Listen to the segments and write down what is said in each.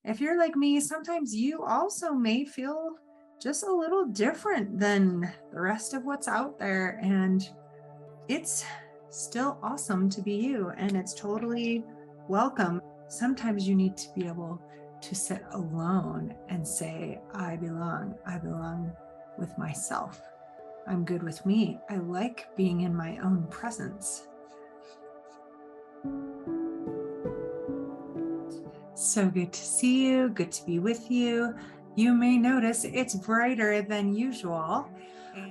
if you're like me, sometimes you also may feel just a little different than the rest of what's out there. And it's still awesome to be you, and it's totally welcome. Sometimes you need to be able to sit alone and say, I belong with myself. I'm good with me. I like being in my own presence. So good to see you, good to be with you. You may notice it's brighter than usual.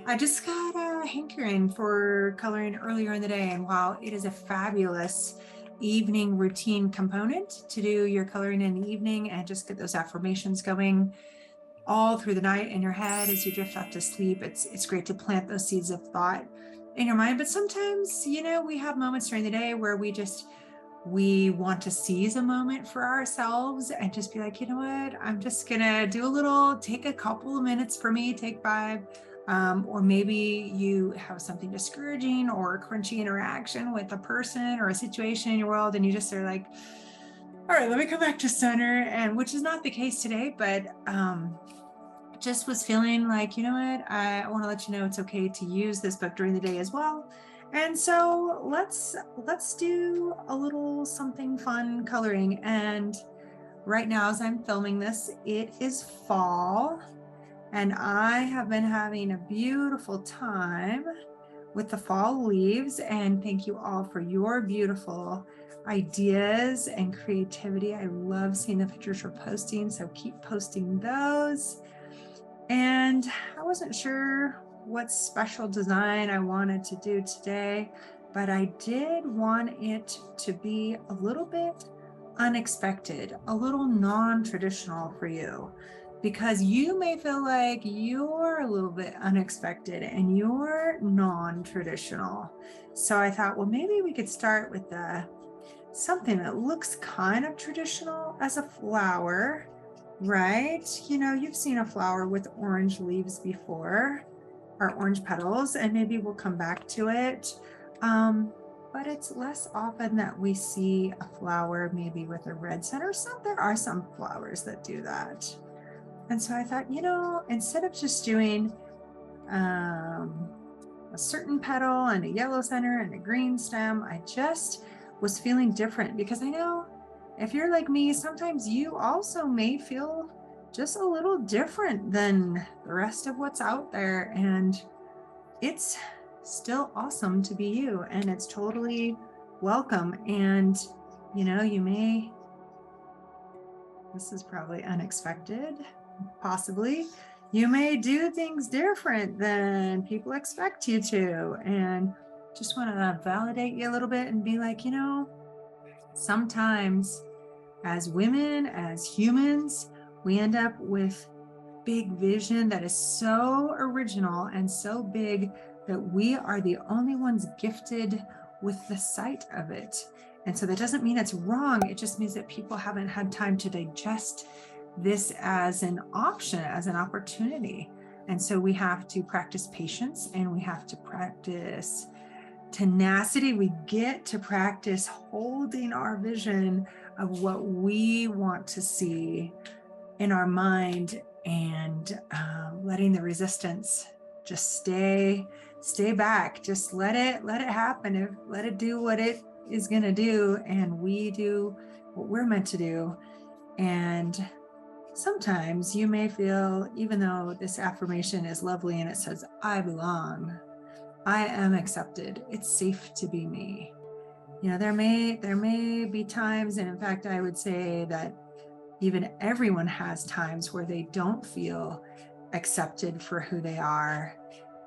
I just got a hankering for coloring earlier in the day, and while it is a fabulous evening routine component to do your coloring in the evening and just get those affirmations going all through the night in your head as you drift off to sleep, it's great to plant those seeds of thought in your mind. But sometimes, we have moments during the day where we want to seize a moment for ourselves and just be like, you know what, I'm just gonna take a couple of minutes for me, take 5. Or maybe you have something discouraging or a crunchy interaction with a person or a situation in your world, and you just are like, all right, let me come back to center. And which is not the case today, but just was feeling like, you know what, I want to let you know it's okay to use this book during the day as well. And so let's do a little something fun coloring. And right now, as I'm filming this, it is fall, and I have been having a beautiful time with the fall leaves. And thank you all for your beautiful ideas and creativity. I love seeing the pictures you're posting, so keep posting those. And I wasn't sure what special design I wanted to do today, but I did want it to be a little bit unexpected, a little non-traditional for you, because you may feel like you're a little bit unexpected and you're non-traditional. So I thought, well, maybe we could start with something that looks kind of traditional as a flower, right? You've seen a flower with orange leaves before, or orange petals, and maybe we'll come back to it. But it's less often that we see a flower maybe with a red center. There are some flowers that do that. And so I thought, instead of just doing a certain petal and a yellow center and a green stem, I just was feeling different, because I know if you're like me, sometimes you also may feel just a little different than the rest of what's out there. And it's still awesome to be you, and it's totally welcome. And, this is probably unexpected, possibly. You may do things different than people expect you to. And just want to validate you a little bit and be like, sometimes as women, as humans, we end up with big vision that is so original and so big that we are the only ones gifted with the sight of it. And so that doesn't mean it's wrong. It just means that people haven't had time to digest this as an option, as an opportunity. And so we have to practice patience, and we have to practice tenacity. We get to practice holding our vision of what we want to see in our mind, and letting the resistance just stay back. Just let it happen. Let it do what it is going to do, and we do what we're meant to do. And sometimes you may feel, even though this affirmation is lovely and it says, I belong, I am accepted, it's safe to be me. There may be times, and in fact, I would say that even everyone has times where they don't feel accepted for who they are.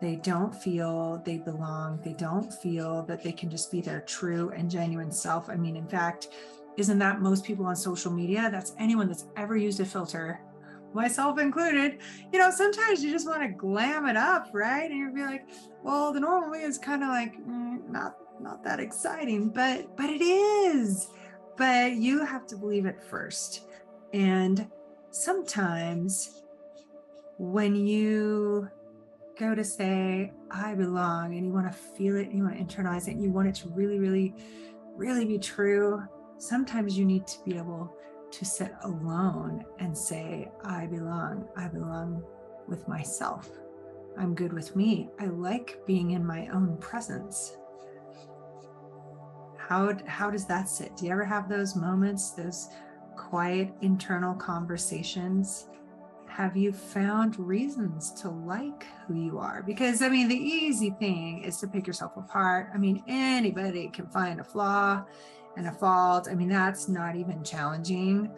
They don't feel they belong. They don't feel that they can just be their true and genuine self. I mean, in fact, isn't that most people on social media? That's anyone that's ever used a filter, myself included. Sometimes you just want to glam it up, right? And you'll be like, well, the normal way is kind of like not that exciting, but it is. But you have to believe it first. And sometimes when you go to say, I belong, and you want to feel it, and you want to internalize it, and you want it to really, really, really be true, sometimes you need to be able to sit alone and say, I belong with myself. I'm good with me. I like being in my own presence. How does that sit? Do you ever have those moments, those quiet internal conversations? Have you found reasons to like who you are? Because I mean, the easy thing is to pick yourself apart. I mean, anybody can find a flaw and a fault. I mean, that's not even challenging.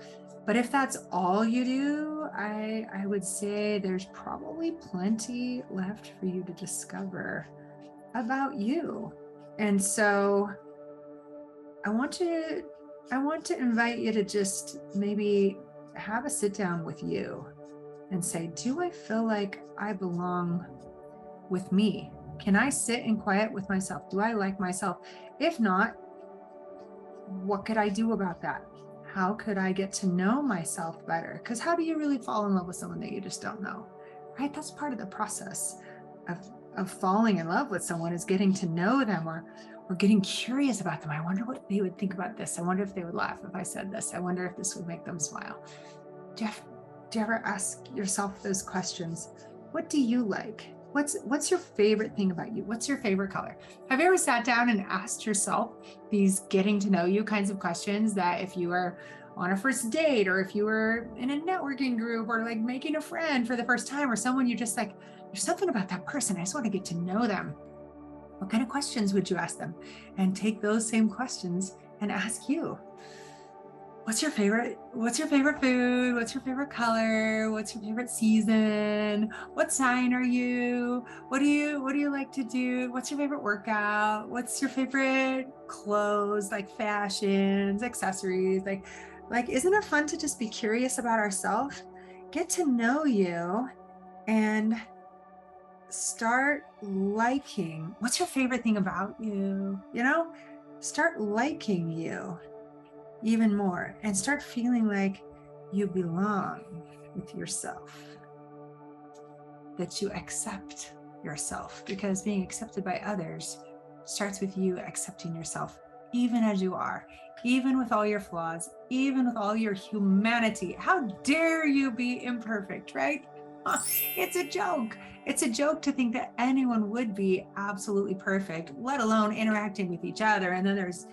But if that's all you do, I would say there's probably plenty left for you to discover about you. And so I want to invite you to just maybe have a sit down with you and say, do I feel like I belong with me? Can I sit in quiet with myself? Do I like myself? If not, what could I do about that? How could I get to know myself better? Because how do you really fall in love with someone that you just don't know, right? That's part of the process of falling in love with someone, is getting to know them, or getting curious about them. I wonder what they would think about this. I wonder if they would laugh if I said this. I wonder if this would make them smile. Do you ever ask yourself those questions? What do you like? What's your favorite thing about you? What's your favorite color? Have you ever sat down and asked yourself these getting to know you kinds of questions that if you were on a first date, or if you were in a networking group, or like making a friend for the first time, or someone you're just like, there's something about that person, I just want to get to know them. What kind of questions would you ask them? And take those same questions and ask you. What's your favorite food? What's your favorite color? What's your favorite season? What sign are you? What do you like to do? What's your favorite workout? What's your favorite clothes, like fashions, accessories? Like, isn't it fun to just be curious about ourselves? Get to know you and start liking. What's your favorite thing about you? Start liking you even more, and start feeling like you belong with yourself, that you accept yourself, because being accepted by others starts with you accepting yourself, even as you are, even with all your flaws, even with all your humanity. How dare you be imperfect, right? It's a joke. It's a joke to think that anyone would be absolutely perfect, let alone interacting with each other. And then there's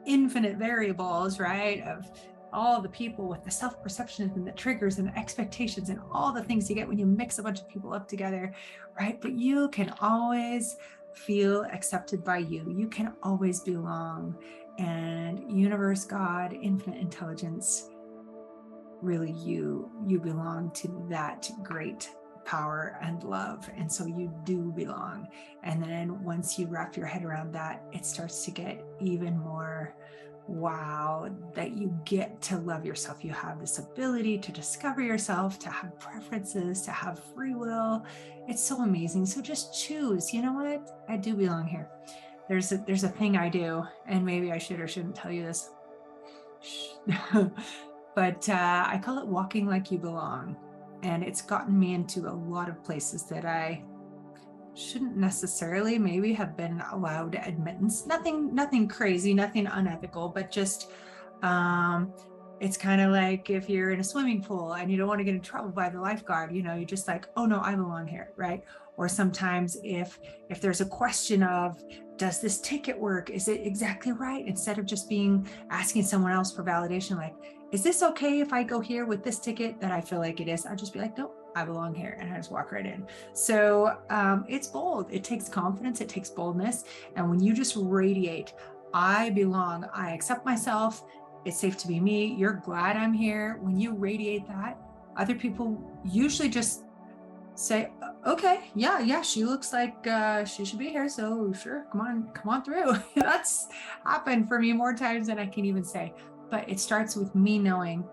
infinite variables, right, of all the people with the self-perception and the triggers and the expectations and all the things you get when you mix a bunch of people up together, right? But you can always feel accepted by you. You can always belong. And universe, God, infinite intelligence, really you belong to that great power and love. And so you do belong. And then once you wrap your head around that, it starts to get even more wow, that you get to love yourself. You have this ability to discover yourself, to have preferences, to have free will. It's so amazing. So just choose, you know what? I do belong here. There's a thing I do, and maybe I should or shouldn't tell you this. But I call it walking like you belong. And it's gotten me into a lot of places that I shouldn't necessarily maybe have been allowed admittance. Nothing crazy, nothing unethical, but just it's kind of like if you're in a swimming pool and you don't want to get in trouble by the lifeguard, you're just like, oh no, I belong here, right? Or sometimes if there's a question of, does this ticket work? Is it exactly right? Instead of just asking someone else for validation, like, is this okay if I go here with this ticket that I feel like it is? I'll just be like, nope, I belong here. And I just walk right in. So it's bold. It takes confidence. It takes boldness. And when you just radiate, I belong, I accept myself, it's safe to be me, you're glad I'm here. When you radiate that, other people usually just say, okay, yeah, she looks like she should be here. So sure, come on through. That's happened for me more times than I can even say. But it starts with me knowing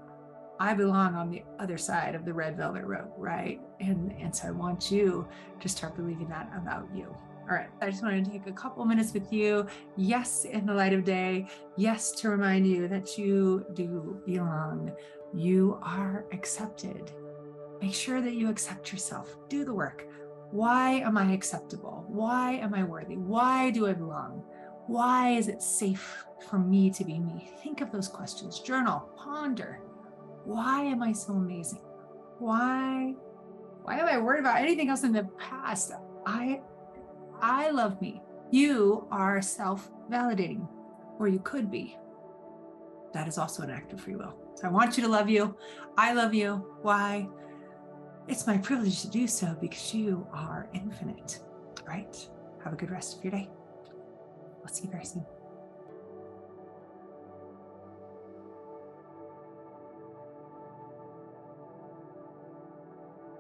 I belong on the other side of the red velvet rope, right? And so I want you to start believing that about you. All right, I just wanted to take a couple minutes with you. Yes, in the light of day. Yes, to remind you that you do belong. You are accepted. Make sure that you accept yourself. Do the work. Why am I acceptable? Why am I worthy? Why do I belong? Why is it safe for me to be me? Think of those questions. Journal, ponder. why am I so amazing? Why am I worried about anything else in the past? I love me. You are self-validating, or you could be. That is also an act of free will. So I want you to love you. I love you. Why? It's my privilege to do so because you are infinite. All right. Have a good rest of your day. I'll see you very soon.